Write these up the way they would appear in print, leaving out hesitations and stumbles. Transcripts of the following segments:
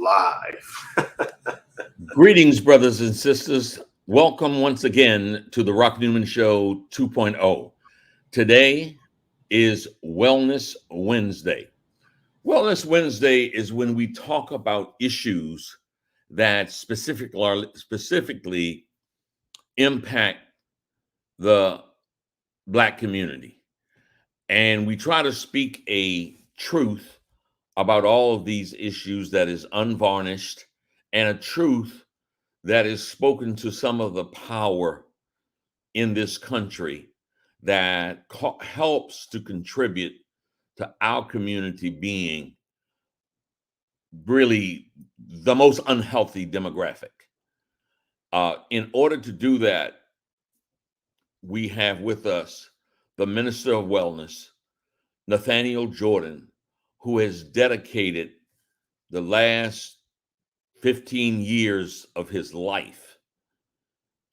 live. Greetings, brothers and sisters. Welcome once again to the Newman Show 2.0. Today is Wellness Wednesday. Wellness Wednesday is when we talk about issues that specifically impact the Black community. And we try to speak a truth about all of these issues that is unvarnished and a truth that is spoken to some of the power in this country that helps to contribute to our community being really the most unhealthy demographic. In order to do that, we have with us the Minister of Wellness, Nathaniel Jordan, who has dedicated the last 15 years of his life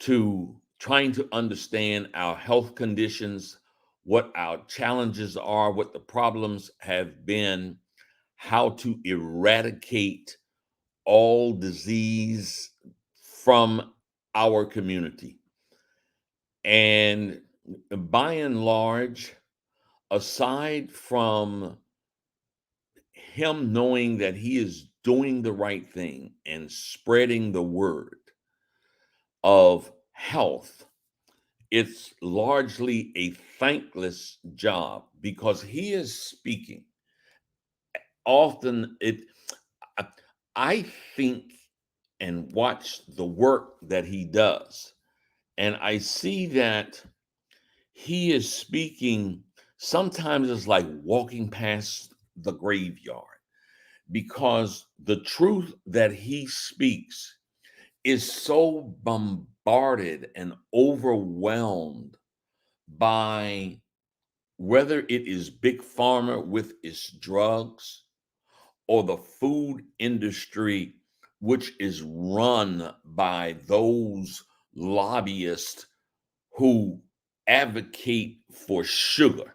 to trying to understand our health conditions, what our challenges are, what the problems have been, how to eradicate all disease from our community. And by and large, aside from him knowing that he is doing the right thing and spreading the word of health, it's largely a thankless job because he is speaking. Often I think and watch the work that he does, and I see that he is speaking. Sometimes it's like walking past the graveyard because the truth that he speaks is so bombarded and overwhelmed by whether it is big pharma with its drugs or the food industry, which is run by those lobbyists who advocate for sugar,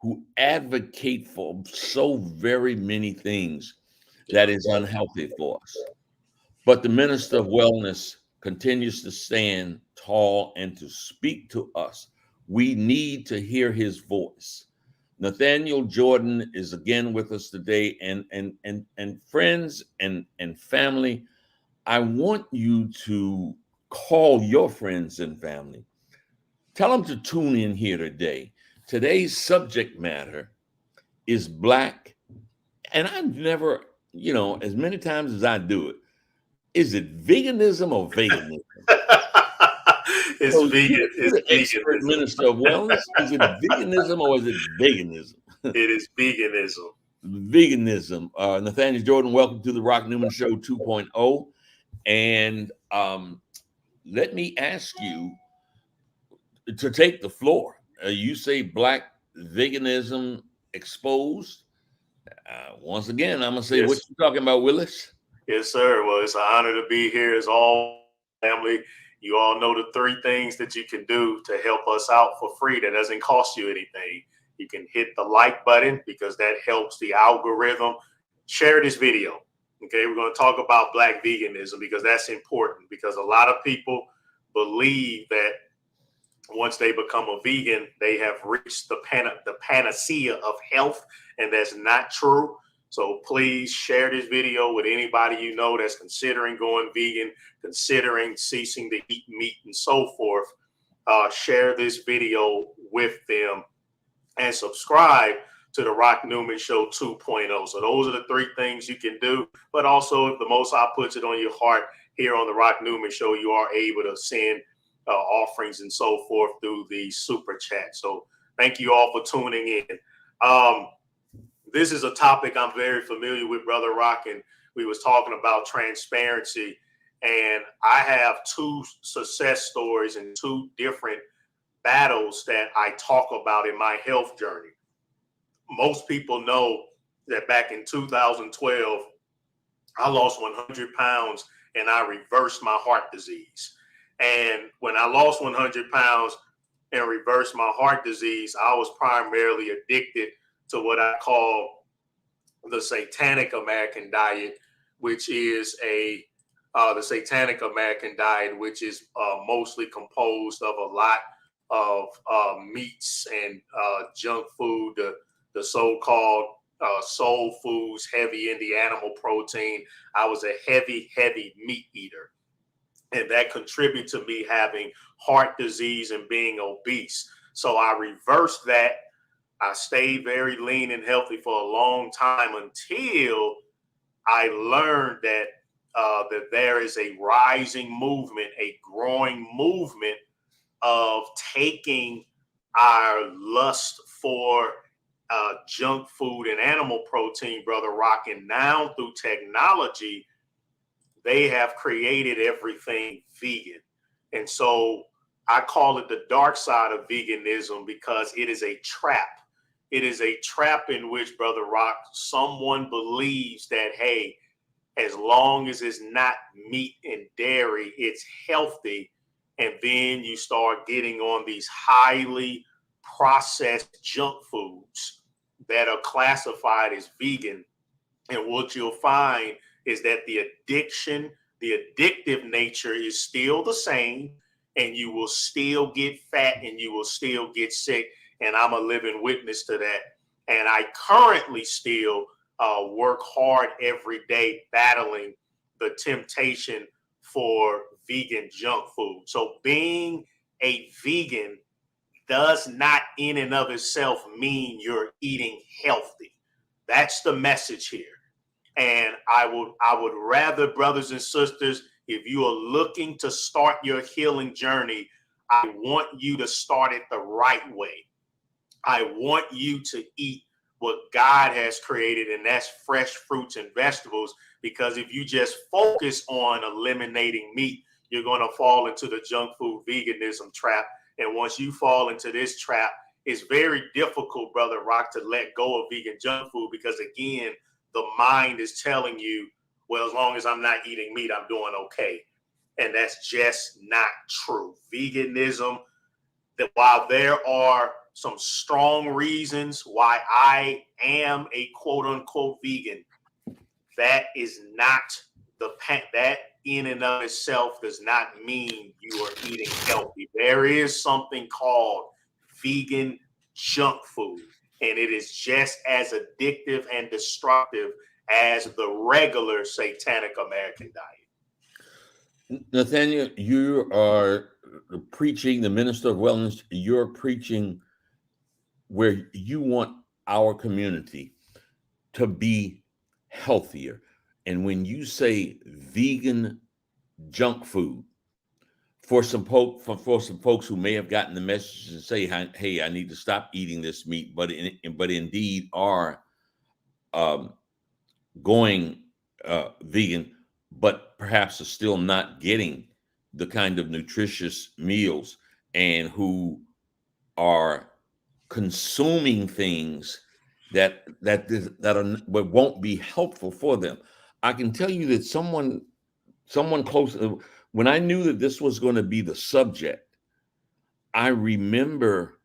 who advocate for so very many things that is unhealthy for us. But the Minister of Wellness continues to stand tall and to speak to us. We need to hear his voice. Nathaniel Jordan is again with us today, and friends and family, I want you to call your friends and family. Tell them to tune in here today. Today's subject matter is Black, and I've never, as many times as I do it, is it veganism or veganism? It's So vegan. you're It's the expert veganism. Minister of Wellness. Is it veganism or is it veganism? It is veganism. Veganism. Nathaniel Jordan, welcome to the Newman Show 2.0. And let me ask you to take the floor. You say Black veganism exposed. Once again, I'm going to say, Yes. what you talking about, Willis? Yes, sir. Well, it's an honor to be here as all family. You all know the three things that you can do to help us out for free that doesn't cost you anything. You can hit the like button because that helps the algorithm. Share this video. Okay, we're going to talk about Black veganism because that's important, because a lot of people believe that once they become a vegan, they have reached the panacea of health, and that's not true. So please share this video with anybody you know that's considering going vegan, considering ceasing to eat meat and so forth. Share this video with them and subscribe to the Newman Show 2.0. So those are the three things you can do. But also, if the Most High puts it on your heart here on the Newman Show, you are able to send offerings and so forth through the super chat. So thank you all for tuning in. This is a topic I'm very familiar with, Brother Rock, and we was talking about transparency. And I have two success stories and two different battles that I talk about in my health journey. Most people know that back in 2012, I lost 100 pounds and I reversed my heart disease. And when I lost 100 pounds and reversed my heart disease, I was primarily addicted to what I call the satanic American diet, which is the Satanic American diet, which is mostly composed of a lot of meats and junk food, the so-called soul foods, heavy in the animal protein. I was a heavy meat eater, and that contributed to me having heart disease and being obese. So I reversed that. I stayed very lean and healthy for a long time until I learned that there is a rising movement, a growing movement of taking our lust for junk food and animal protein, Brother Rock, and now through technology, they have created everything vegan. And so I call it the dark side of veganism because it is a trap. It is a trap in which, Brother Rock, someone believes that, hey, as long as it's not meat and dairy, it's healthy. And then you start getting on these highly processed junk foods that are classified as vegan. And what you'll find is that the addictive nature is still the same, and you will still get fat and you will still get sick. And I'm a living witness to that. And I currently still work hard every day battling the temptation for vegan junk food. So being a vegan does not in and of itself mean you're eating healthy. That's the message here. And I would rather, brothers and sisters, if you are looking to start your healing journey, I want you to start it the right way. I want you to eat what God has created, and that's fresh fruits and vegetables. Because if you just focus on eliminating meat, you're going to fall into the junk food veganism trap. And once you fall into this trap, it's very difficult, Brother Rock, to let go of vegan junk food because, again, the mind is telling you, well, as long as I'm not eating meat, I'm doing okay. And that's just not true. Veganism, that while there are some strong reasons why I am a quote unquote vegan, that is not that in and of itself does not mean you are eating healthy. There is something called vegan junk food, and it is just as addictive and destructive as the regular Satanic American diet. Nathaniel, you are preaching, the minister of wellness, you're preaching where you want our community to be healthier. And when you say vegan junk food, for some folks who may have gotten the message and say, "Hey, I need to stop eating this meat," but indeed are going vegan, but perhaps are still not getting the kind of nutritious meals, and who are consuming things that won't be helpful for them. I can tell you that someone close, when I knew that this was going to be the subject, I remember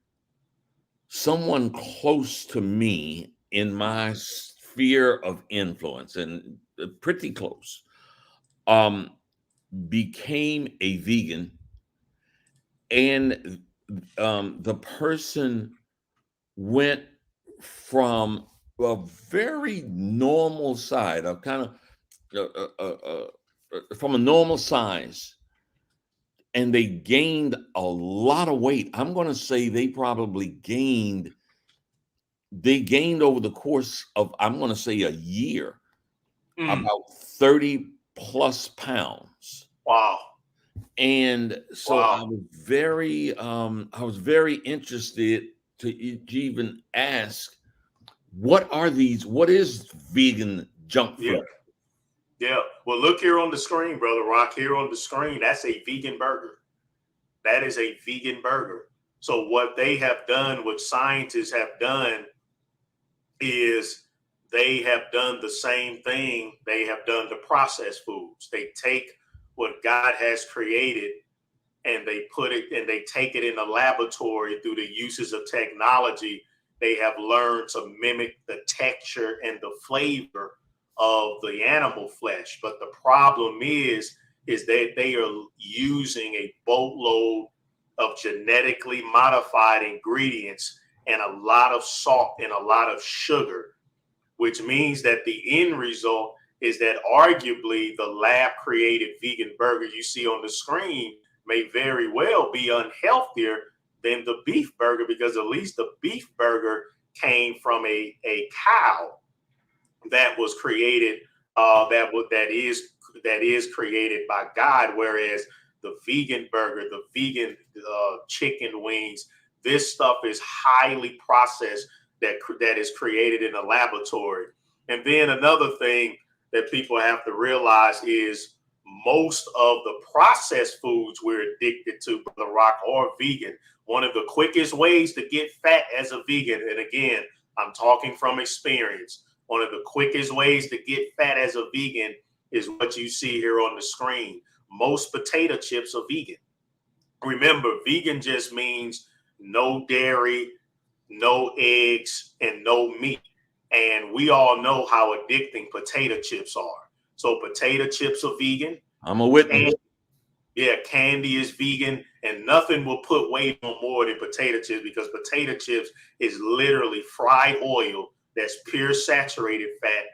someone close to me in my sphere of influence, and pretty close, became a vegan, and the person went from a very normal side of kind of from a normal size, and they gained a lot of weight. I'm going to say they gained over the course of, I'm going to say, a year, about 30 plus pounds. Wow. And so Wow. I was very interested to even ask, what is vegan junk food? Yeah. Well, look here on the screen, Brother Rock. Here on the screen, that's a vegan burger. That is a vegan burger. So what they have done, what scientists have done, is they have done the same thing they have done to processed foods. They take what God has created and they take it in a laboratory through the uses of technology. They have learned to mimic the texture and the flavor of the animal flesh. But the problem is that they are using a boatload of genetically modified ingredients and a lot of salt and a lot of sugar, which means that the end result is that arguably the lab created vegan burger you see on the screen may very well be unhealthier than the beef burger, because at least the beef burger came from a cow that was created, that is created by God, whereas the vegan burger, the vegan chicken wings, this stuff is highly processed, that is created in a laboratory. And then another thing that people have to realize is most of the processed foods we're addicted to, Brother Rock, are vegan. One of the quickest ways to get fat as a vegan, and again, I'm talking from experience, one of the quickest ways to get fat as a vegan is what you see here on the screen. Most potato chips are vegan. Remember, vegan just means no dairy, no eggs, and no meat. And we all know how addicting potato chips are. So potato chips are vegan. I'm a witness. And, candy is vegan, and nothing will put weight on more than potato chips, because potato chips is literally fried oil that's pure saturated fat.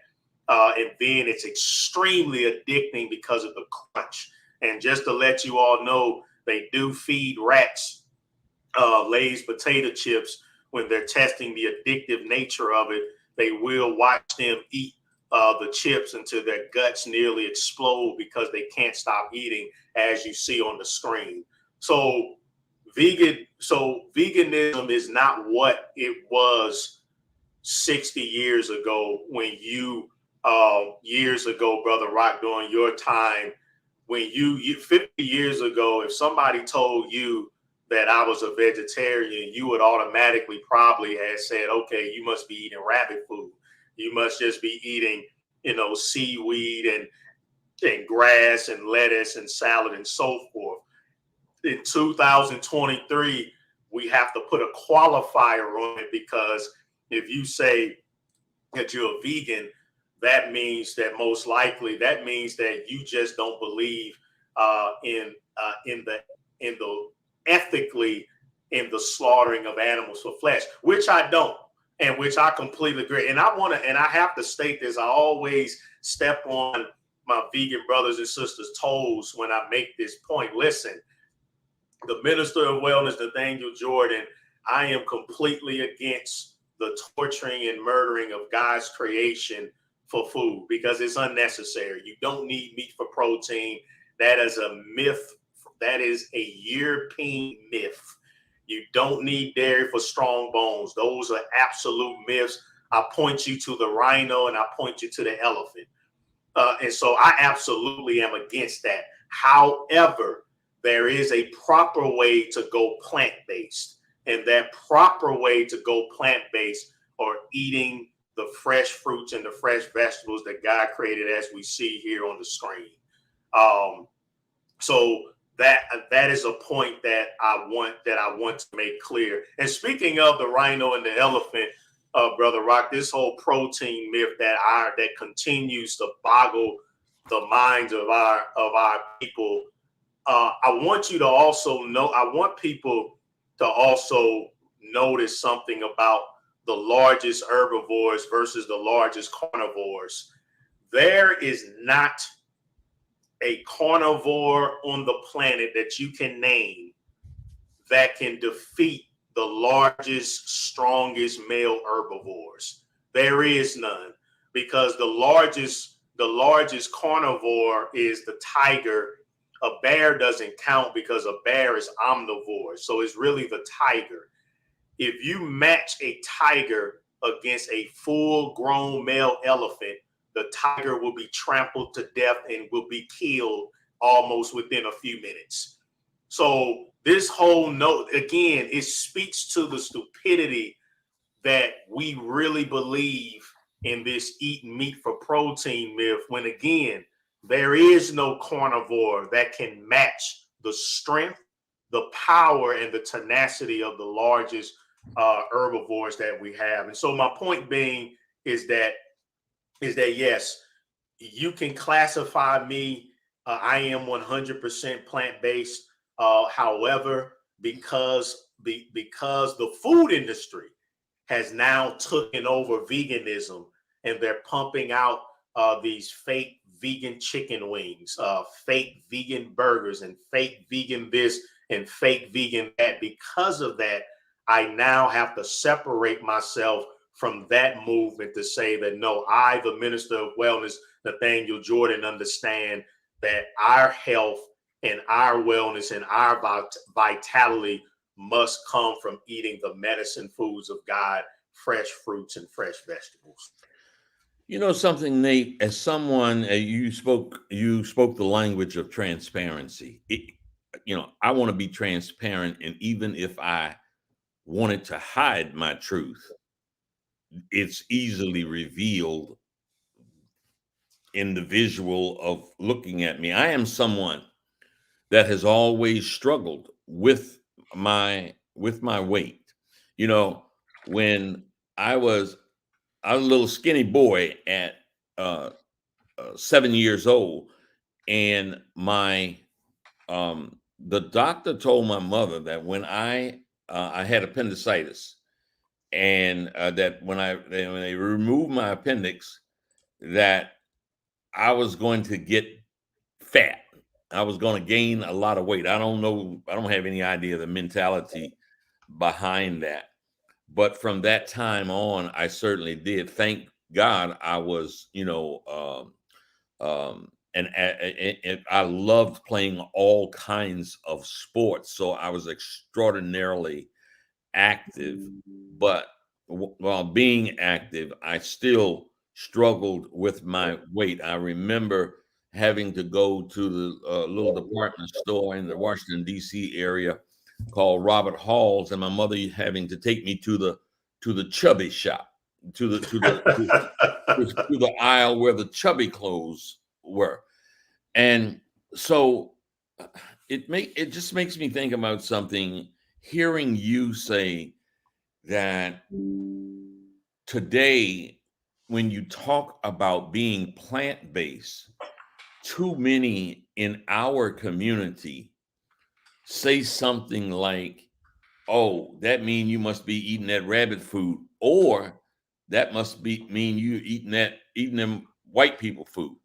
And then it's extremely addicting because of the crunch. And just to let you all know, they do feed rats Lay's potato chips when they're testing the addictive nature of it. They will watch them eat the chips until their guts nearly explode because they can't stop eating, as you see on the screen. So veganism is not what it was 60 years ago when you years ago, Brother Rock, during your time, when you 50 years ago, if somebody told you that I was a vegetarian, you would automatically probably have said, okay, you must be eating rabbit food. You must just be eating, seaweed and grass and lettuce and salad and so forth. In 2023, we have to put a qualifier on it, because if you say that you're a vegan, that means that you just don't believe in the ethically in the slaughtering of animals for flesh, which I don't, and which I completely agree. And I have to state this. I always step on my vegan brothers and sisters' toes when I make this point. Listen, the Minister of Wellness, Nathaniel Jordan, I am completely against the torturing and murdering of God's creation for food, because it's unnecessary. You don't need meat for protein. That is a myth. That is a European myth. You don't need dairy for strong bones. Those are absolute myths. I point you to the rhino and I point you to the elephant. And so I absolutely am against that. However, there is a proper way to go plant-based. And that proper way to go plant-based are eating the fresh fruits and the fresh vegetables that God created, as we see here on the screen. So that is a point that I want to make clear. And speaking of the rhino and the elephant, Brother Rock, this whole protein myth that continues to boggle the minds of our people. I want you to also know. I want people to also notice something about the largest herbivores versus the largest carnivores. There is not a carnivore on the planet that you can name that can defeat the largest, strongest male herbivores. There is none, because the largest carnivore is the tiger. A bear doesn't count because a bear is omnivore. So it's really the tiger. If you match a tiger against a full-grown male elephant, the tiger will be trampled to death and will be killed almost within a few minutes. So this whole note, again, it speaks to the stupidity that we really believe in this eat meat for protein myth, when again, there is no carnivore that can match the strength, the power, and the tenacity of the largest herbivores that we have. And so my point being is that yes, you can classify me. I am 100% plant-based. However, because the food industry has now taken over veganism, and they're pumping out these fake vegan chicken wings, fake vegan burgers, and fake vegan this and fake vegan that. Because of that, I now have to separate myself from that movement to say that no, I, the Minister of Wellness, Nathaniel Jordan, understand that our health and our wellness and our vitality must come from eating the medicine foods of God, fresh fruits and fresh vegetables. You know something, Nate, as someone you spoke the language of transparency. I want to be transparent, and even if I wanted to hide my truth, it's easily revealed in the visual of looking at me. I am someone that has always struggled with my weight. You know, when I was a little skinny boy at 7 years old, and the doctor told my mother that when I had appendicitis, and that when they removed my appendix, that I was going to get fat. I was going to gain a lot of weight. I don't know. I don't have any idea the mentality behind that. But from that time on, I certainly did. Thank God I was, and I loved playing all kinds of sports. So I was extraordinarily active. But while being active, I still struggled with my weight. I remember having to go to the little department store in the Washington, D.C. area called Robert Hall's, and my mother having to take me to the chubby shop, to the aisle where the chubby clothes were. And so it just makes me think about something, hearing you say that today, when you talk about being plant-based, too many in our community say something like, oh, that means you must be eating that rabbit food, or that must mean you eating them white people food.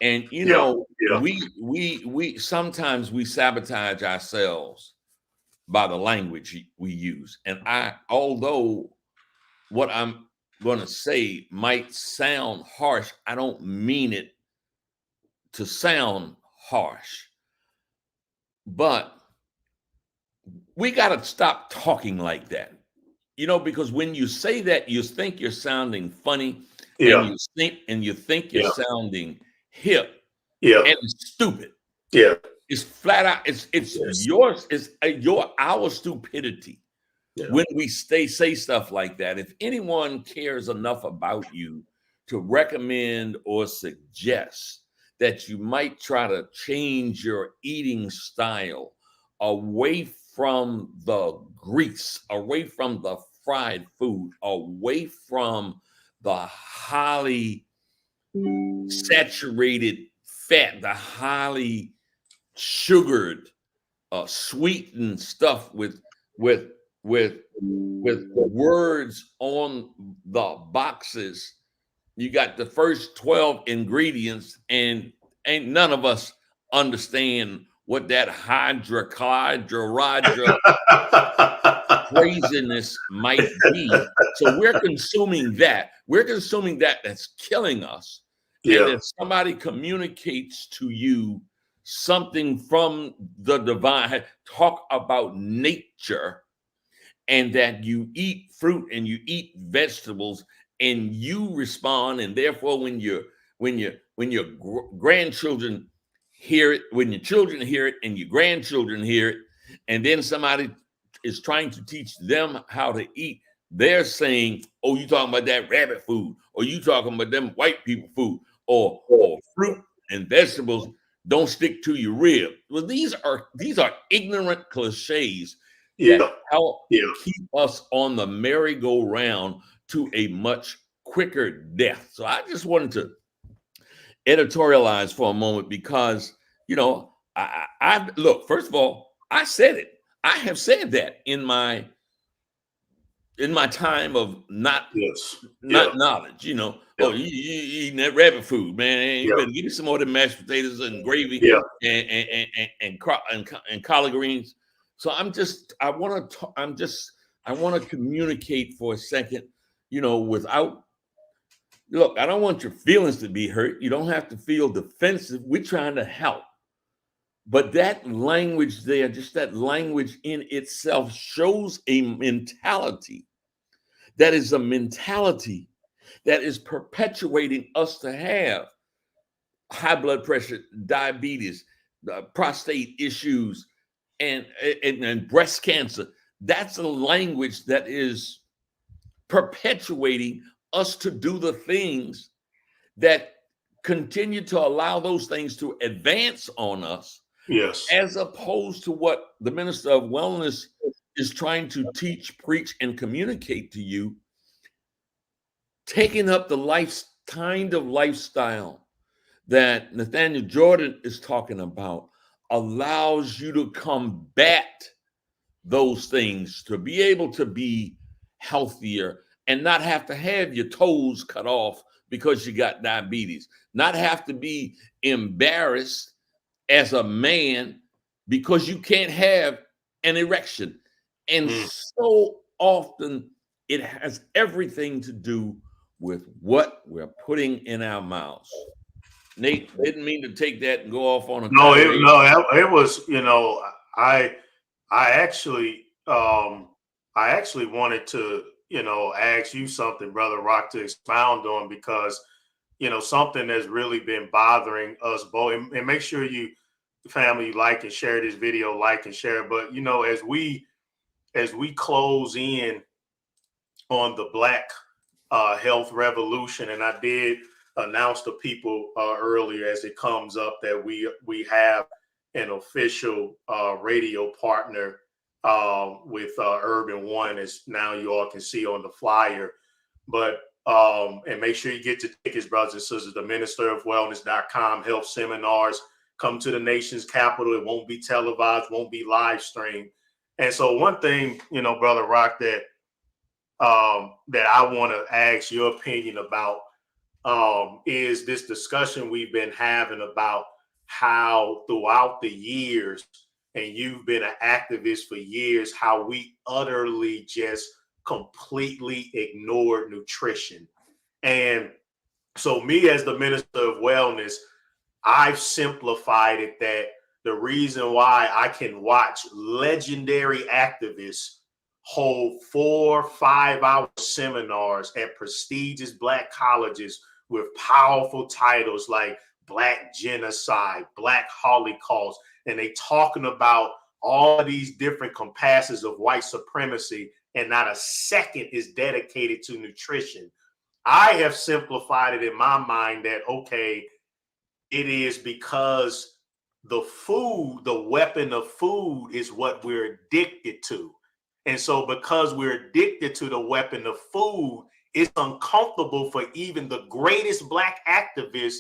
And Yeah, yeah, we sometimes we sabotage ourselves by the language we use. And although what I'm going to say might sound harsh, I don't mean it to sound harsh. But we got to stop talking like that. Because when you say that, you think you're sounding funny, and yeah, you think you're yeah, sounding hip, yeah, and stupid. yeah. It's flat out. It's Yes. yours. It's our stupidity Yeah. when we say stuff like that. If anyone cares enough about you to recommend or suggest that you might try to change your eating style away from the grease, away from the fried food, away from the highly saturated fat, the highly sugared, sweetened stuff with with with words on the boxes. You got the first 12 ingredients, and ain't none of us understand what that craziness might be. So we're consuming that. We're consuming that. That's killing us. And Yeah, if somebody communicates to you something from the divine, talk about nature, and that you eat fruit and you eat vegetables, and you respond, and therefore when your grandchildren hear it, when your children hear it and your grandchildren hear it, and then somebody is trying to teach them how to eat, they're saying, oh, you talking about that rabbit food, or you talking about them white people food, or fruit and vegetables don't stick to your rib. Well, these are ignorant cliches that yeah, help yeah. keep us on the merry-go-round to a much quicker death. So I just wanted to editorialize for a moment because, I look, first of all, I said it. I have said that in my time of not Yes. Yeah. knowledge, Yeah. oh, you eating that rabbit food, man. You Yeah. better give me some more of the mashed potatoes and gravy Yeah. and collard greens. So I want to communicate for a second, without, look, I don't want your feelings to be hurt. You don't have to feel defensive. We're trying to help. But that language there, just that language in itself shows a mentality that is a mentality that is perpetuating us to have high blood pressure, diabetes, prostate issues, and breast cancer. That's a language that is perpetuating us to do the things that continue to allow those things to advance on us, Yes. as opposed to what the minister of wellness is trying to teach, preach, and communicate to you. Taking up the kind of lifestyle that Nathaniel Jordan is talking about allows you to combat those things, to be able to be healthier and not have to have your toes cut off because you got diabetes, not have to be embarrassed as a man because you can't have an erection. And so often it has everything to do with what we're putting in our mouths. Nate, didn't mean to take that and go off on a tirade. It was, I I actually I actually wanted to, ask you something, Brother Rock, to expound on, because, something that's really been bothering us both. And make sure you, family, like and share this video, like and share. But, as we close in on the Black health revolution, and I did announce to people earlier as it comes up that we have an official radio partner with Urban One, as now you all can see on the flyer. But and make sure you get your tickets, brothers and sisters. The Minister of Wellness.com health seminars come to the nation's capital. It won't be televised, won't be live streamed. And so one thing, Brother Rock, that I want to ask your opinion about is this discussion we've been having about how throughout the years, and you've been an activist for years, how we utterly just completely ignored nutrition. And so me, as the Minister of Wellness, I've simplified it that the reason why I can watch legendary activists hold 4-5 hour seminars at prestigious Black colleges with powerful titles like Black Genocide, Black Holocaust, and they talking about all of these different compasses of white supremacy, and not a second is dedicated to nutrition. I have simplified it in my mind that, okay, it is because the food, the weapon of food, is what we're addicted to. And so because we're addicted to the weapon of food, it's uncomfortable for even the greatest Black activists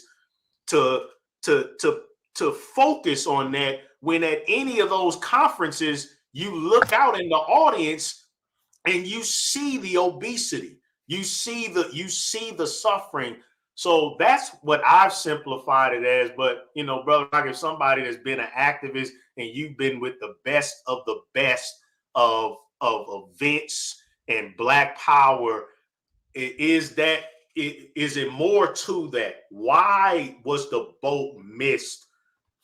to focus on that, when at any of those conferences, you look out in the audience and you see the obesity, you see the suffering. So that's what I've simplified it as. But, Brother Rock, if somebody that's been an activist and you've been with the best of the best of events and Black power, is it more to that? Why was the boat missed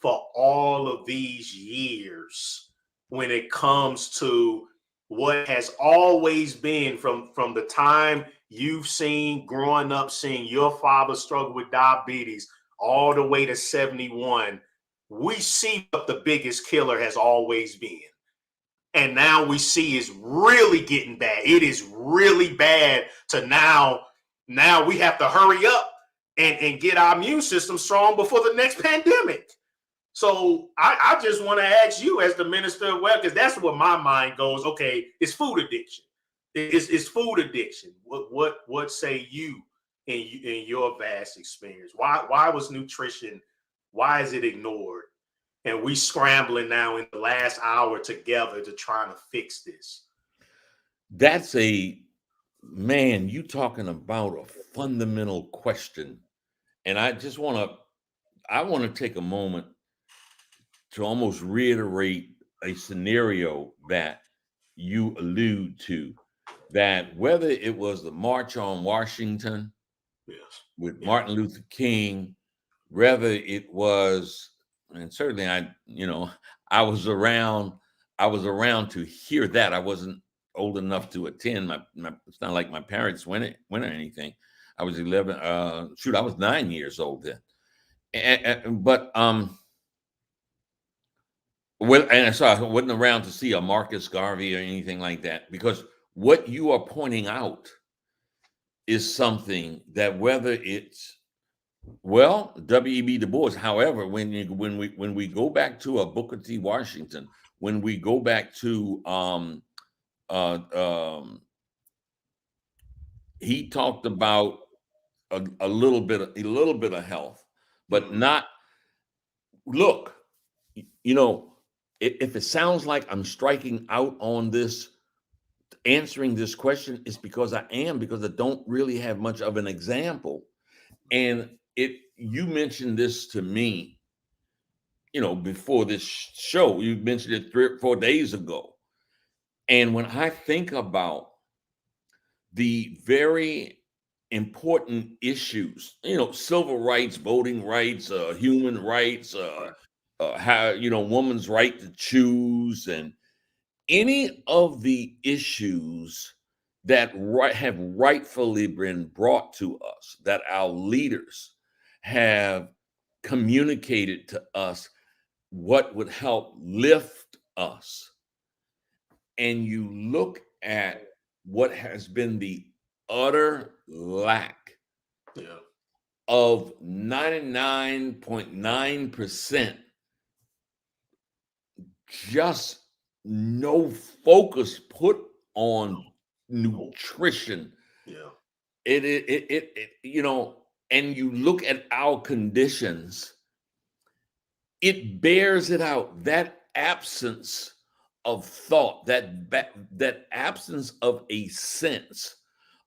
for all of these years when it comes to what has always been, from the time you've seen growing up, seeing your father struggle with diabetes all the way to 71? We see what the biggest killer has always been. And now we see it's really getting bad. It is really bad to now we have to hurry up and get our immune system strong before the next pandemic. So I just want to ask you, as the Minister of Well, because that's where my mind goes. Okay, it's food addiction. It's food addiction. What say you in your vast experience? Why was nutrition? Why is it ignored? And we scrambling now in the last hour together to try to fix this. That's a man, you talking about a fundamental question. And I want to take a moment to almost reiterate a scenario that you allude to, that whether it was the March on Washington Yes. with Yeah. Martin Luther King, whether it was, and certainly I was around, to hear that. I wasn't old enough to attend. It's not like my parents went or anything. I was 11. I was 9 years old then. And so I wasn't around to see a Marcus Garvey or anything like that, because what you are pointing out is something that, whether it's, well, W.E.B. Du Bois. However, when we go back to a Booker T. Washington, when we go back to he talked about a little bit of health, but not. Look, if it sounds like I'm striking out on this, answering this question, is because I am, because I don't really have much of an example. And you mentioned this to me, before this show. You mentioned it 3 or 4 days ago. And when I think about the very important issues, civil rights, voting rights, human rights, how, woman's right to choose, and any of the issues that have rightfully been brought to us, that our leaders have communicated to us what would help lift us, and you look at what has been the utter lack of 99.9%, just no focus put on nutrition. And you look at our conditions, it bears it out. That absence of thought, that absence of a sense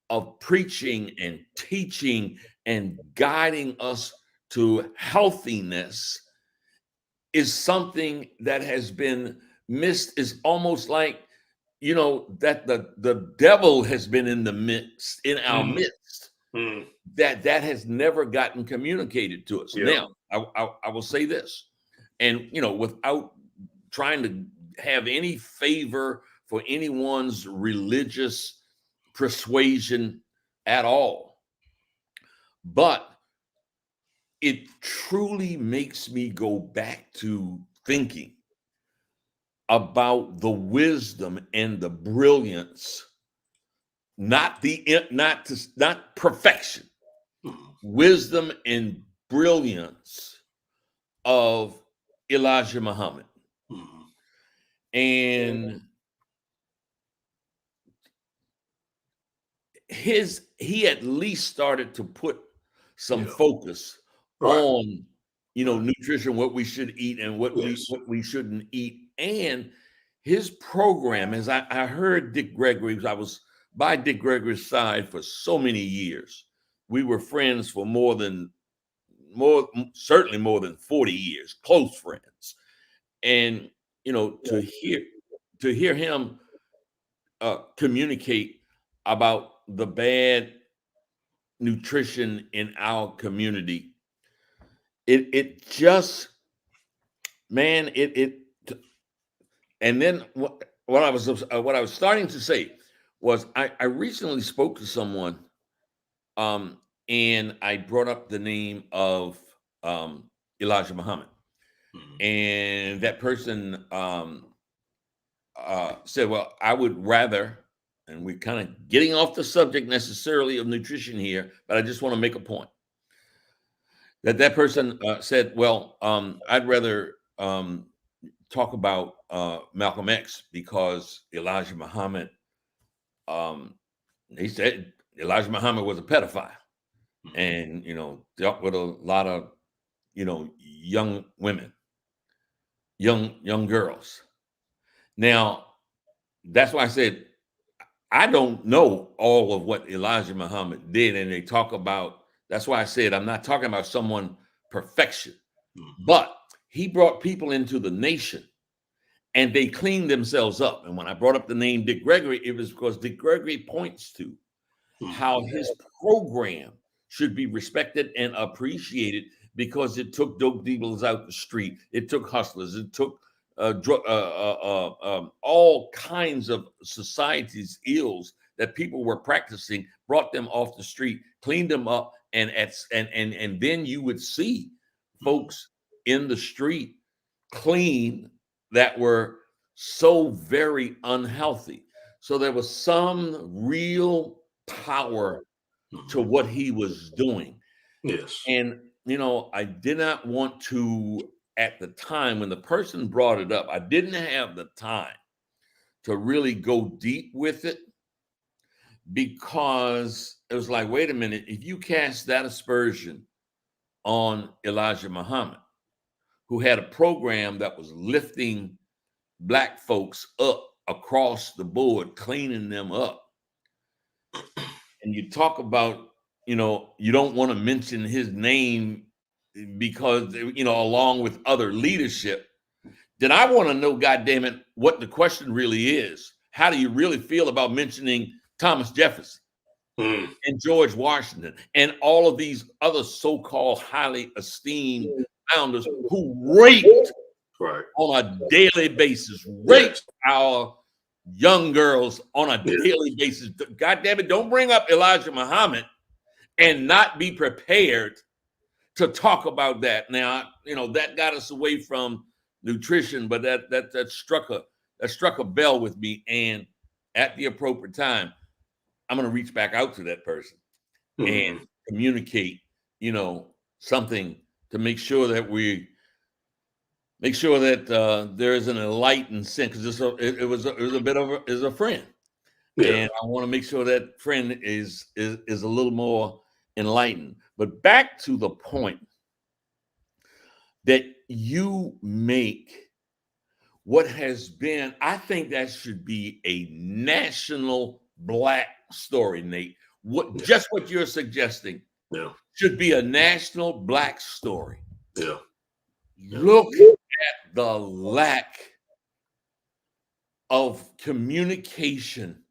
of preaching and teaching and guiding us to healthiness, is something that has been missed. Is almost like, that the devil has been in our midst, that has never gotten communicated to us. Now, I will say this, and without trying to have any favor for anyone's religious persuasion at all, but it truly makes me go back to thinking about the wisdom and the brilliance, not perfection, wisdom and brilliance of Elijah Muhammad. And he at least started to put some focus on nutrition, what we should eat and what we shouldn't eat. And his program, as I heard Dick Gregory, I was by Dick Gregory's side for so many years. We were friends for certainly more than 40 years, close friends. And to hear him communicate about the bad nutrition in our community, it just, man, and then what I was starting to say was, I recently spoke to someone, and I brought up the name of Elijah Muhammad, and that person said, well, I would rather, and we're kind of getting off the subject necessarily of nutrition here, but I just want to make a point. That person said, well, I'd rather talk about Malcolm X, because Elijah Muhammad, he said Elijah Muhammad was a pedophile. and dealt with a lot of young women, young girls. Now, that's why I said I don't know all of what Elijah Muhammad did, and they talk about. That's why I said I'm not talking about someone perfection, but he brought people into the nation, and they cleaned themselves up. And when I brought up the name Dick Gregory, it was because Dick Gregory points to how his program should be respected and appreciated because it took dope dealers out the street, it took hustlers, it took all kinds of society's ills that people were practicing, brought them off the street, cleaned them up, and then you would see folks in the street clean that were so very unhealthy. So there was some real power to what he was doing. Yes. And, I did not want to, at the time when the person brought it up, I didn't have the time to really go deep with it because it was like, wait a minute, if you cast that aspersion on Elijah Muhammad, who had a program that was lifting Black folks up across the board, cleaning them up, and you talk about, you don't want to mention his name because, along with other leadership, then I want to know, goddamn it, what the question really is. How do you really feel about mentioning Thomas Jefferson and George Washington and all of these other so-called highly esteemed founders who raped on a daily basis, raped our young girls on a daily basis? God damn it, don't bring up Elijah Muhammad and not be prepared to talk about that. Now, that got us away from nutrition, but that struck a bell with me, and at the appropriate time, I'm going to reach back out to that person and communicate, something to make sure that there is an enlightened sense, because it was a bit of a friend, and I want to make sure that friend is a little more enlightened. But back to the point that you make, what has been, I think that should be a national Black story, Nate. Just what you're suggesting should be a national Black story. Look at the lack of communication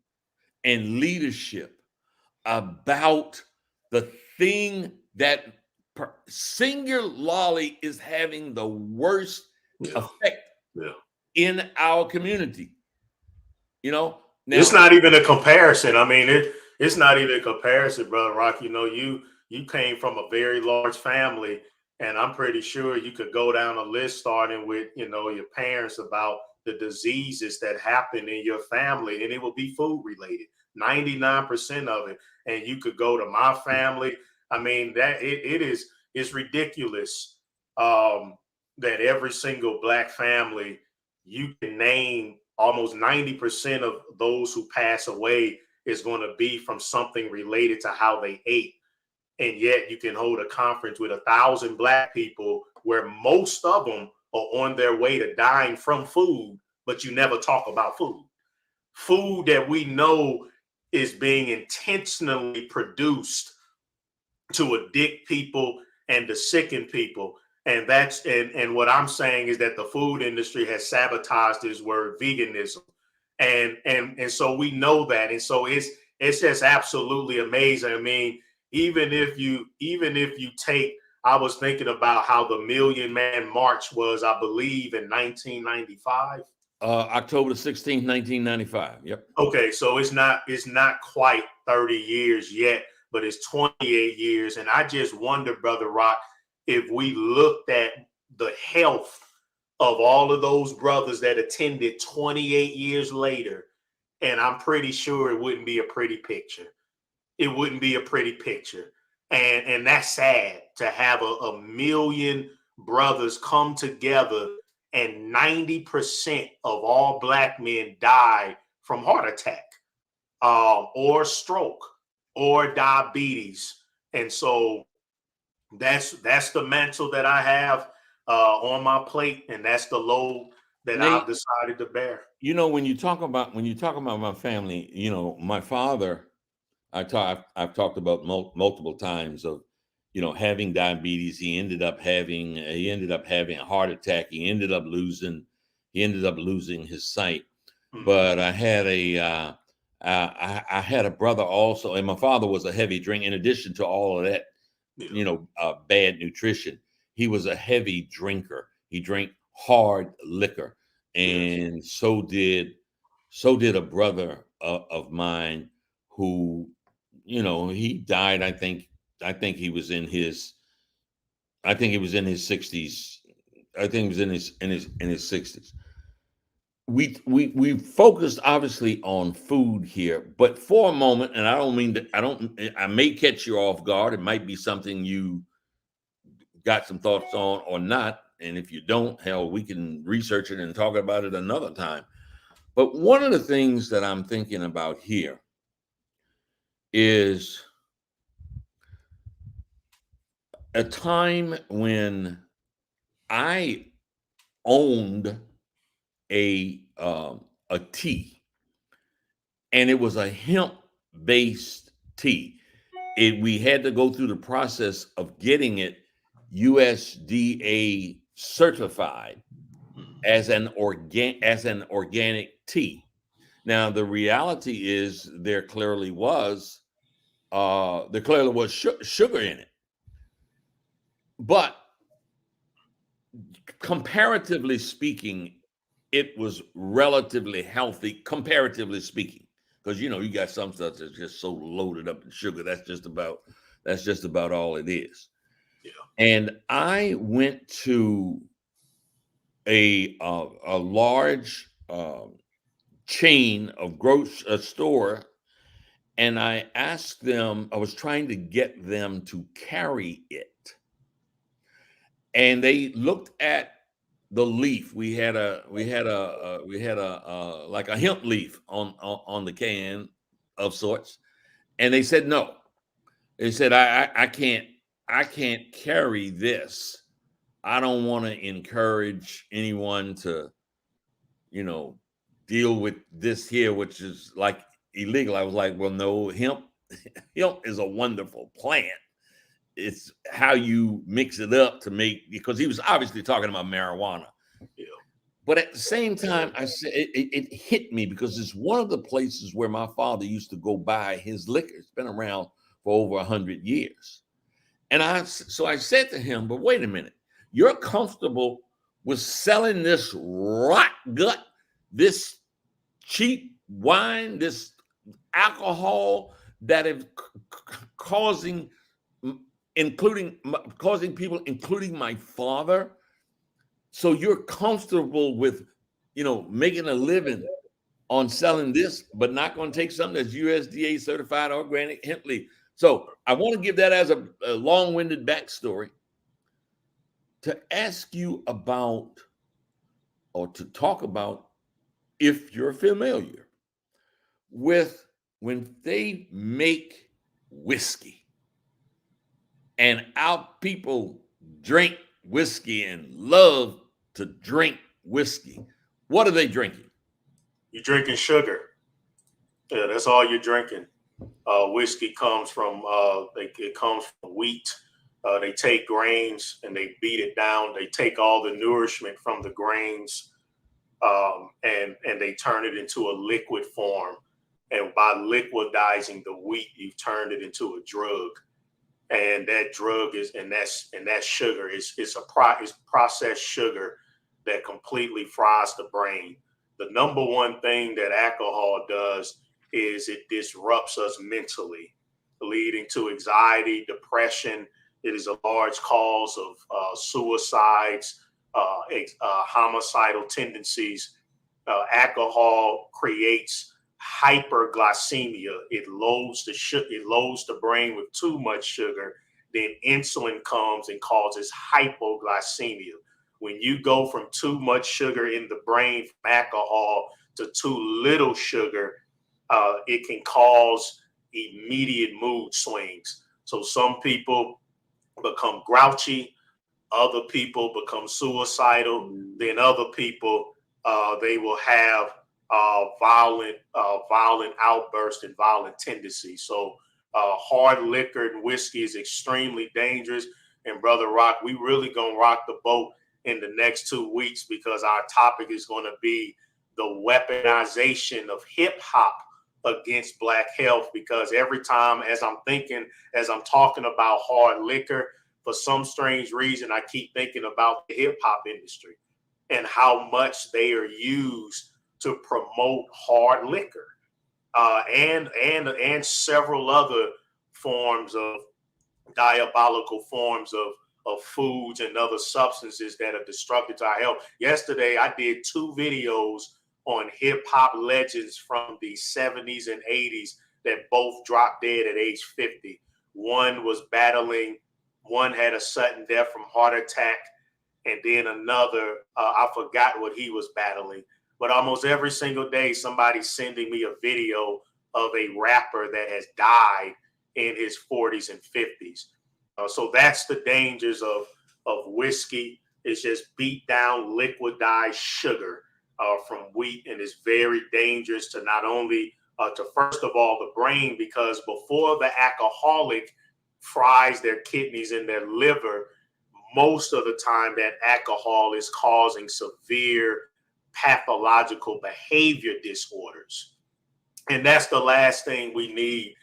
and leadership about the thing that singularly is having the worst effect in our community. Now, it's not even a comparison. I mean, it's not even a comparison, Brother Rock. You came from a very large family, and I'm pretty sure you could go down a list starting with, your parents, about the diseases that happen in your family, and it will be food related, 99% of it. And you could go to my family. I mean, that it's ridiculous that every single Black family, you can name almost 90% of those who pass away is going to be from something related to how they ate. And yet you can hold a conference with 1,000 Black people where most of them are on their way to dying from food, but you never talk about food. Food that we know is being intentionally produced to addict people and to sicken people. And and what I'm saying is that the food industry has sabotaged this word veganism. And so we know that. And so it's just absolutely amazing. I mean, even if you take, I was thinking about how the Million Man March was, I believe, in 1995. October 16th, 1995. Yep. Okay, so it's not quite 30 years yet, but it's 28 years. And I just wonder, Brother Rock, if we looked at the health of all of those brothers that attended 28 years later, and I'm pretty sure it wouldn't be a pretty picture. It wouldn't be a pretty picture. And that's sad to have a million brothers come together, and 90% of all Black men die from heart attack or stroke or diabetes. And so that's the mantle that I have on my plate, and that's the load that I've Nate, decided to bear. when you talk about my family, my father, I've talked about multiple times of, having diabetes. He ended up having a heart attack. He ended up losing his sight. Mhm. But I had a brother also, and my father was a heavy drinker. In addition to all of that, Yeah, bad nutrition, he was a heavy drinker. He drank hard liquor, yes. and so did a brother of mine who, he died. I think he was in his I think he was in his 60s. I think he was in his 60s. We focused obviously on food here, but for a moment, and I may catch you off guard. It might be something you got some thoughts on or not. And if you don't, hell, we can research it and talk about it another time. But one of the things that I'm thinking about here is a time when I owned a tea, and it was a hemp based tea. We had to go through the process of getting it USDA certified Mhm. as an organic tea. Now the reality is there clearly was sugar in it, but comparatively speaking, it was relatively healthy, comparatively speaking, because you got some stuff that's just so loaded up in sugar. That's just about all it is. Yeah. And I went to a large chain of store, and I asked them. I was trying to get them to carry it, and they looked at the leaf. We had a like a hemp leaf on the can of sorts, and they said no. They said I can't carry this. I don't want to encourage anyone to you know deal with this here, which is like illegal. I was like, well, no, hemp is a wonderful plant. It's how you mix it up to make, because he was obviously talking about marijuana. Yeah. But at the same time, I said it hit me because it's one of the places where my father used to go buy his liquor. It's been around for over 100 years. And I said to him, but wait a minute, you're comfortable with selling this rot gut, this cheap wine, this alcohol that is causing, causing people, including my father. So you're comfortable with, making a living on selling this, but not going to take something that's USDA certified organic hemp leaf. So I want to give that as a long-winded backstory to ask you about, or to talk about, if you're familiar with when they make whiskey and our people drink whiskey and love to drink whiskey. What are they drinking? You're drinking sugar. Yeah, that's all you're drinking. Whiskey comes from it comes from wheat. They take grains and they beat it down. They take all the nourishment from the grains, and they turn it into a liquid form. And by liquidizing the wheat, you've turned it into a drug. And that drug is, and that sugar is, it's processed sugar that completely fries the brain. The number one thing that alcohol does is it disrupts us mentally, leading to anxiety, depression. It is a large cause of suicides, homicidal tendencies. Alcohol creates hyperglycemia. It loads the brain with too much sugar. Then insulin comes and causes hypoglycemia. When you go from too much sugar in the brain from alcohol to too little sugar, it can cause immediate mood swings. So some people become grouchy, other people become suicidal, then other people they will have violent outbursts and violent tendencies. So hard liquor and whiskey is extremely dangerous. And Brother Rock, we really gonna rock the boat in the next 2 weeks, because our topic is going to be the weaponization of hip hop against Black health. Because every time as I'm talking about hard liquor, for some strange reason, I keep thinking about the hip hop industry and how much they are used to promote hard liquor, and several other forms of diabolical forms of foods and other substances that are destructive to our health. Yesterday, I did 2 videos on hip hop legends from the 70s and 80s that both dropped dead at age 50. One had a sudden death from heart attack, and then another, I forgot what he was battling. But almost every single day, somebody's sending me a video of a rapper that has died in his 40s and 50s. So that's the dangers of whiskey. It's just beat down liquidized sugar from wheat, and it's very dangerous to not only to first of all the brain, because before the alcoholic fries their kidneys and their liver, most of the time that alcohol is causing severe pathological behavior disorders. And that's the last thing we need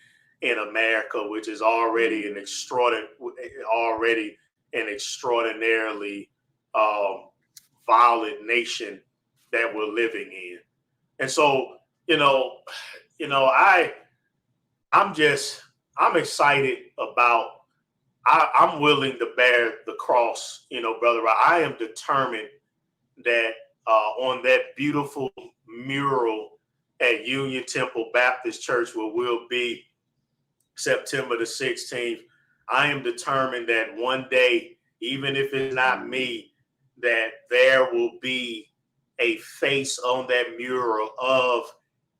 in America, which is already an extraordinarily violent nation that we're living in. And so, I'm excited about, I'm willing to bear the cross, brother. I am determined that on that beautiful mural at Union Temple Baptist Church, where we'll be September the 16th, I am determined that one day, even if it's not me, that there will be a face on that mural of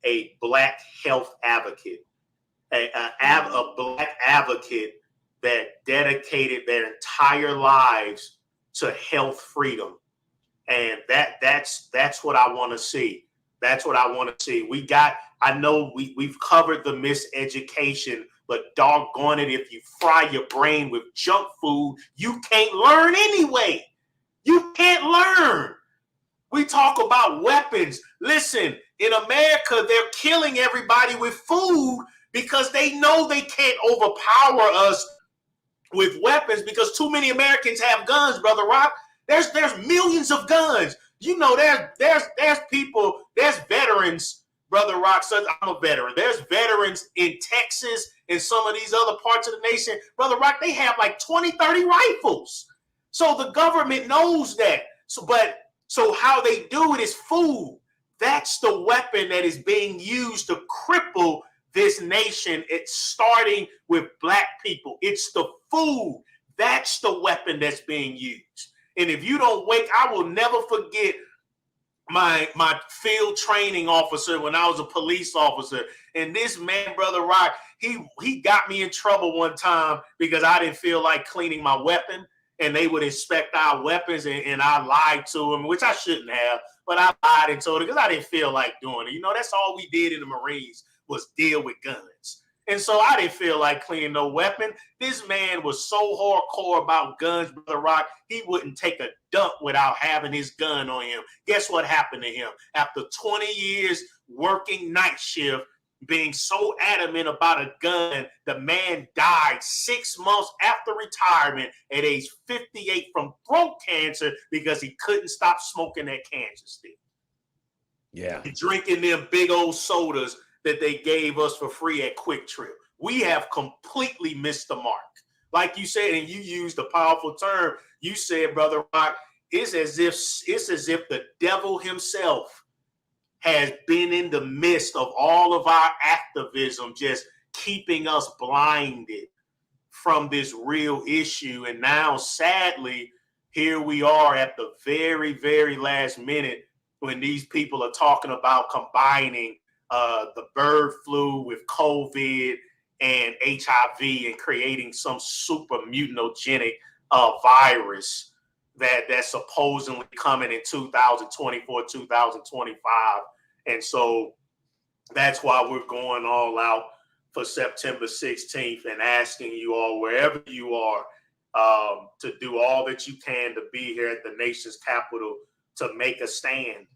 a Black health advocate, a Black advocate that dedicated their entire lives to health freedom. And that's what I want to see. That's what I want to see. I know we've covered the miseducation, but doggone it, if you fry your brain with junk food, you can't learn anyway. You can't learn. We talk about weapons. Listen, in America, they're killing everybody with food because they know they can't overpower us with weapons, because too many Americans have guns, Brother Rock. There's millions of guns. There's people, there's veterans, Brother Rock. So I'm a veteran. There's veterans in Texas and some of these other parts of the nation, Brother Rock. They have like 20, 30 rifles. So the government knows that. So how they do it is food. That's the weapon that is being used to cripple this nation. It's starting with Black people. It's the food. That's the weapon that's being used. And if you don't wake, I will never forget my field training officer when I was a police officer. And this man, Brother Rock, he got me in trouble one time because I didn't feel like cleaning my weapon. And they would inspect our weapons, and I lied to him, which I shouldn't have, but I lied and told him because I didn't feel like doing it. That's all we did in the Marines was deal with guns. And so I didn't feel like cleaning no weapon. This man was so hardcore about guns, Brother Rock, he wouldn't take a dump without having his gun on him. Guess what happened to him? After 20 years working night shift, being so adamant about a gun, the man died 6 months after retirement at age 58 from throat cancer because he couldn't stop smoking that cancer stick. Yeah. And drinking them big old sodas that they gave us for free at Quick Trip. We have completely missed the mark. Like you said, and you used a powerful term. You said, Brother Rock, it's as if the devil himself has been in the midst of all of our activism, just keeping us blinded from this real issue. And now, sadly, here we are at the very, very last minute when these people are talking about combining the bird flu with COVID and HIV and creating some super mutagenic virus that's supposedly coming in 2024, 2025. And so that's why we're going all out for September 16th and asking you all, wherever you are, to do all that you can to be here at the nation's capital to make a stand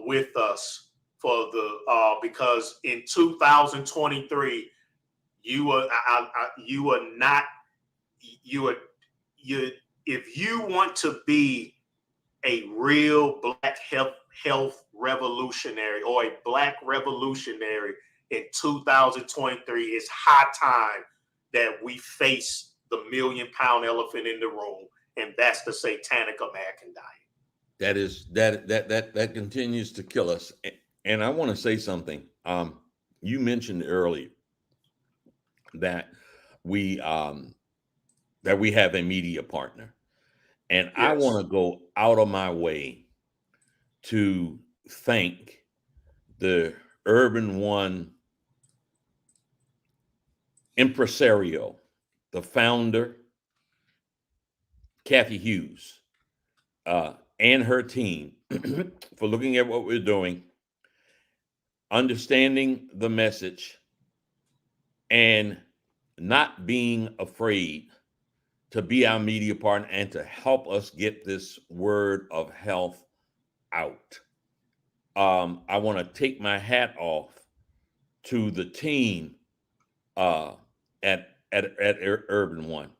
with us for the because in 2023 you are not you if you want to be a real black health revolutionary or a black revolutionary in 2023, it's high time that we face the $1 million elephant in the room, and that's the satanic American diet. That continues to kill us. And I want to say something. You mentioned earlier that we have a media partner, and yes. I want to go out of my way to thank the Urban One impresario, the founder, Kathy Hughes, and her team for looking at what we're doing, understanding the message, and not being afraid to be our media partner and to help us get this word of health out. I want to take my hat off to the team at Urban One.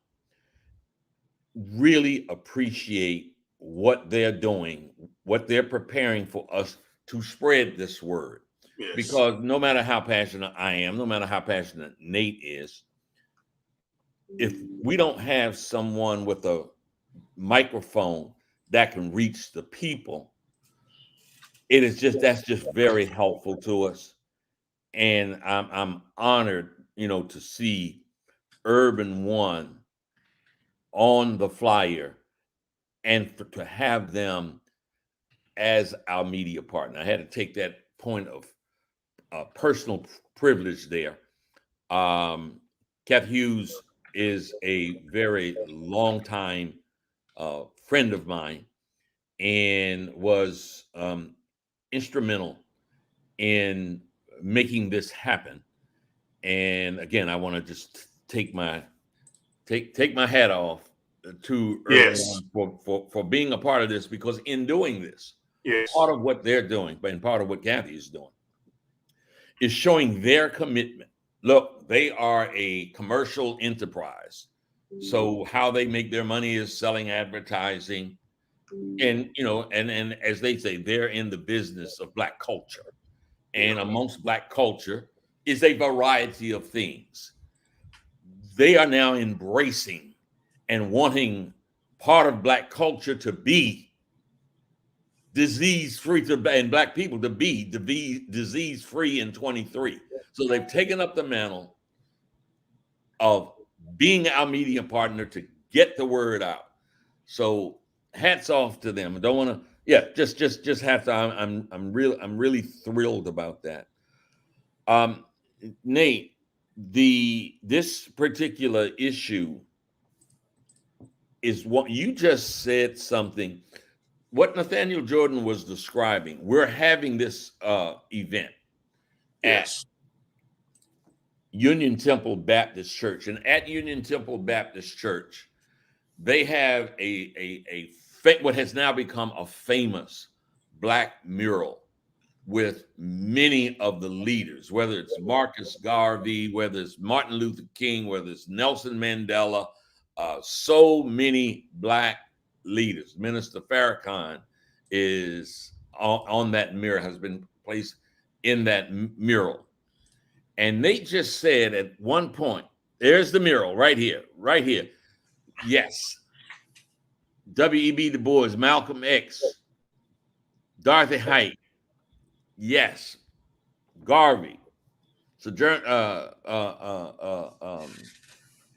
Really appreciate what they're doing, what they're preparing for us to spread this word. Yes. Because no matter how passionate I am, no matter how passionate Nate is, if we don't have someone with a microphone that can reach the people, that's just very helpful to us. And I'm honored, to see Urban One on the flyer and to have them as our media partner. I had to take that point of personal privilege there. Kath Hughes is a very long time friend of mine and was instrumental in making this happen. And again, I want to just take my hat off to yes. Urban for being a part of this, because in doing this, yes. part of what they're doing, and part of what Kathy is doing, is showing their commitment. Look, they are a commercial enterprise. So how they make their money is selling advertising. And, and as they say, they're in the business of Black culture. And amongst Black culture is a variety of things. They are now embracing and wanting part of Black culture to be disease-free, and Black people to be disease-free in 23. So they've taken up the mantle of being our media partner to get the word out. So hats off to them. I don't want to, just hats off. I'm really thrilled about that. Nate, this particular issue is what you just said something. What Nathaniel Jordan was describing. We're having this event at Union Temple Baptist Church, and at Union Temple Baptist Church, they have what has now become a famous Black mural with many of the leaders, whether it's Marcus Garvey, whether it's Martin Luther King, whether it's Nelson Mandela, so many Black leaders. Minister Farrakhan is on that mural, has been placed in that mural. And Nate just said at one point, there's the mural right here. Yes. W.E.B. Du Bois, Malcolm X, Dorothy Height. Yes. Garvey.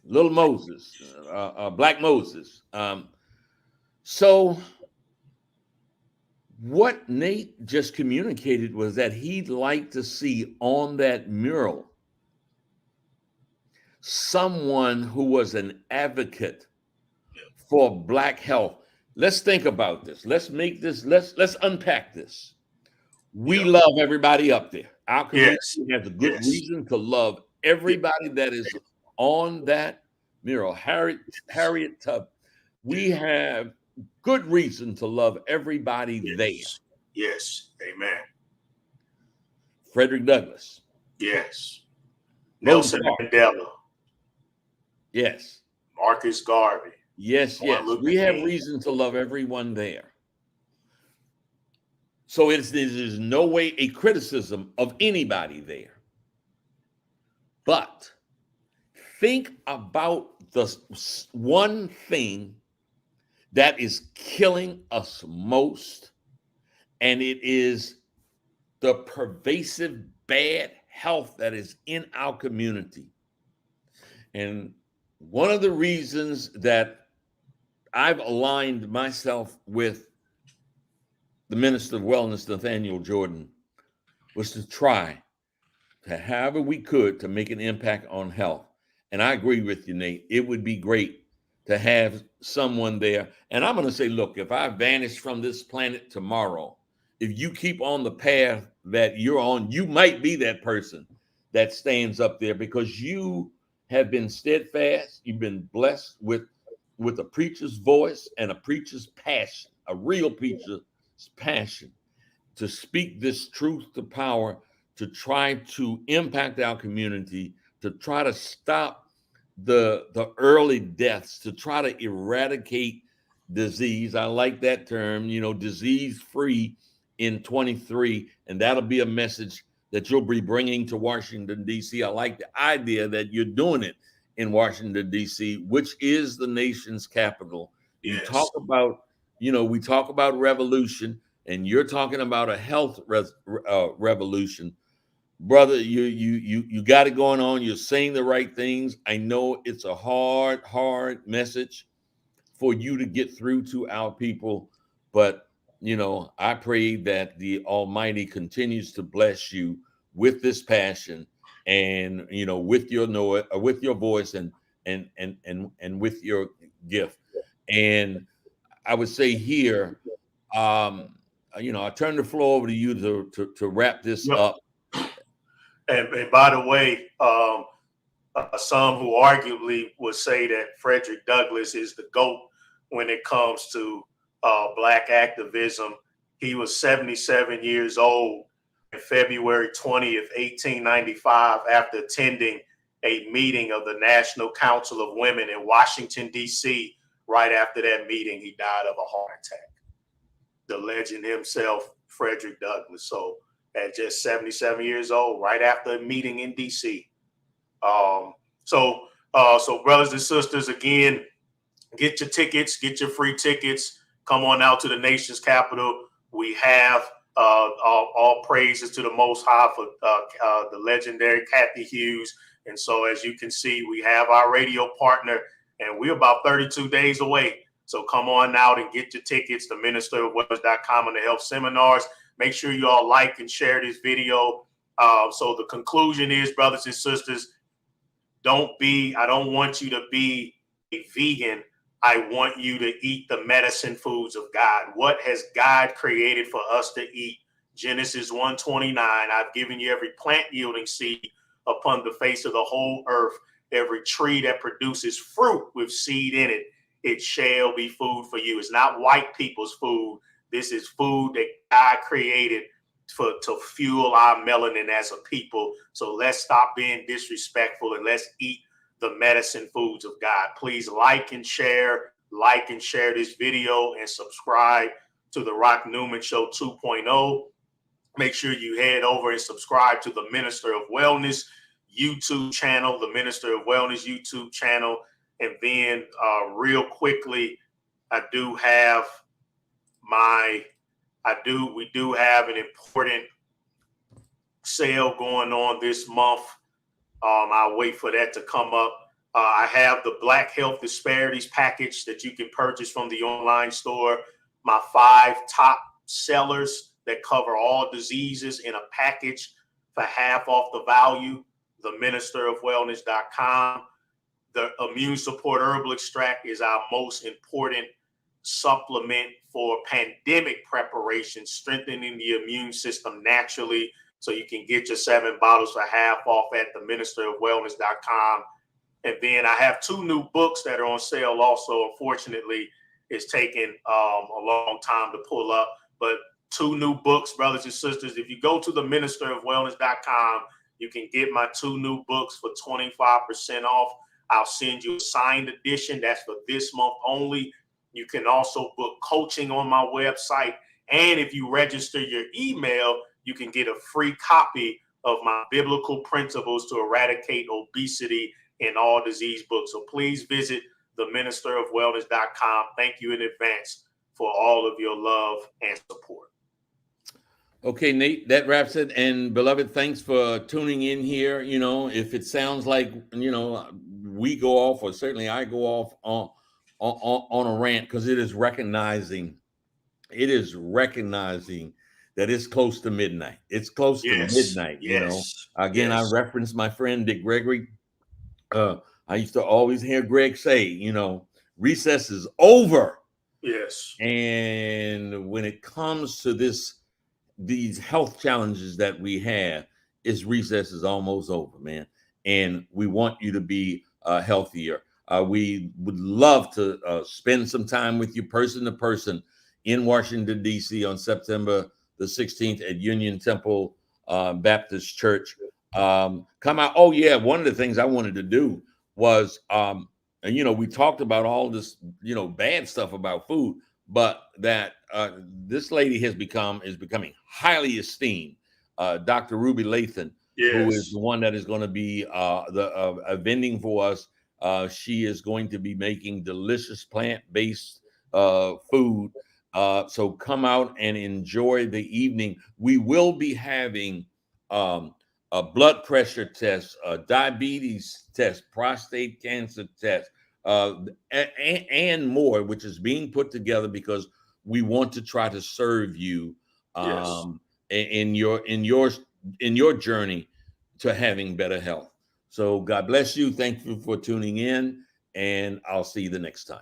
Little Moses, Black Moses. So what Nate just communicated was that he'd like to see on that mural someone who was an advocate for Black health. Let's think about this. Let's make this, let's unpack this. We Yeah. love everybody up there. Our community Yes. has a good Yes. reason to love Yeah. everybody that is on that mural. Harriet Tub. We have good reason to love everybody there. Yes. Yes. Amen. Frederick Douglass, Yes. Rosa Nelson Parks. Mandela, Yes, Marcus Garvey, yes, Martin yes. Luther We have King. reason to love everyone there. So there's no way a criticism of anybody there. But think about the one thing that is killing us most, and it is the pervasive bad health that is in our community. And one of the reasons that I've aligned myself with the Minister of Wellness, Nathaniel Jordan, was to try to however we could to make an impact on health. And I agree with you, Nate. It would be great to have someone there. And I'm going to say, look, if I vanish from this planet tomorrow, if you keep on the path that you're on, you might be that person that stands up there because you have been steadfast. You've been blessed with a preacher's voice and a preacher's passion, a real preacher's passion to speak this truth to power, to try to impact our community, to try to stop the early deaths, to try to eradicate disease. I like that term, disease free in 23, and that'll be a message that you'll be bringing to Washington, D.C. I like the idea that you're doing it in Washington, D.C., which is the nation's capital. You Yes. talk about, we talk about revolution, and you're talking about a health revolution. Brother, you got it going on. You're saying the right things. I know it's a hard message for you to get through to our people, but I pray that the Almighty continues to bless you with this passion and with your voice and with your gift. And I would say here, I turn the floor over to you to wrap this Yep. up. And by the way, some who arguably would say that Frederick Douglass is the GOAT when it comes to Black activism. He was 77 years old on February 20th, 1895, after attending a meeting of the National Council of Women in Washington, D.C. Right after that meeting, he died of a heart attack. The legend himself, Frederick Douglass. So at just 77 years old, right after a meeting in D.C. So brothers and sisters, again, get your tickets, get your free tickets. Come on out to the nation's capital. We have all praises to the Most High for the legendary Kathy Hughes. And so, as you can see, we have our radio partner, and we're about 32 days away. So come on out and get your tickets to ministerofwellness.com and the health seminars. Make sure you all like and share this video. So the conclusion is, brothers and sisters, I don't want you to be a vegan. I want you to eat the medicine foods of God. What has God created for us to eat? Genesis 1:29. I've given you every plant yielding seed upon the face of the whole earth. Every tree that produces fruit with seed in it, it shall be food for you. It's not white people's food. This is food that God created to fuel our melanin as a people. So let's stop being disrespectful and let's eat the medicine foods of God. Please like and share this video and subscribe to the Rock Newman Show 2.0. Make sure you head over and subscribe to the Minister of Wellness YouTube channel, the Minister of Wellness YouTube channel. And then real quickly, we do have an important sale going on this month. I'll wait for that to come up. I have the Black Health Disparities package that you can purchase from the online store. My 5 top sellers that cover all diseases in a package for half off the value. theministerofwellness.com. The immune support herbal extract is our most important supplement for pandemic preparation, strengthening the immune system naturally. So you can get your 7 bottles for half off at theministerofwellness.com. And then I have 2 new books that are on sale also. Unfortunately, it's taken a long time to pull up, but 2 new books, brothers and sisters. If you go to theministerofwellness.com, you can get my 2 new books for 25% off. I'll send you a signed edition. That's for this month only. You can also book coaching on my website. And if you register your email, you can get a free copy of my biblical principles to eradicate obesity in all disease books. So please visit theministerofwellness.com. Thank you in advance for all of your love and support. Okay, Nate, that wraps it. And beloved, thanks for tuning in here. You know, if it sounds like, you know, we go off, or certainly I go off on a rant, because it is recognizing that it's close to midnight. It's close to midnight, you know. Again, I referenced my friend Dick Gregory. I used to always hear Greg say, you know, recess is over. Yes. And when it comes to these health challenges that we have, recess is almost over, man. And we want you to be healthier. We would love to spend some time with you person to person in Washington, D.C. on September the 16th at Union Temple Baptist Church. Come out. Oh, yeah. One of the things I wanted to do was, and, you know, we talked about all this, you know, bad stuff about food, but that this lady is becoming highly esteemed. Dr. Ruby Lathan, who is the one that is going to be vending for us. She is going to be making delicious plant-based food. So come out and enjoy the evening. We will be having a blood pressure test, a diabetes test, prostate cancer test, and more, which is being put together because we want to try to serve you in your journey to having better health. So God bless you. Thank you for tuning in, and I'll see you the next time.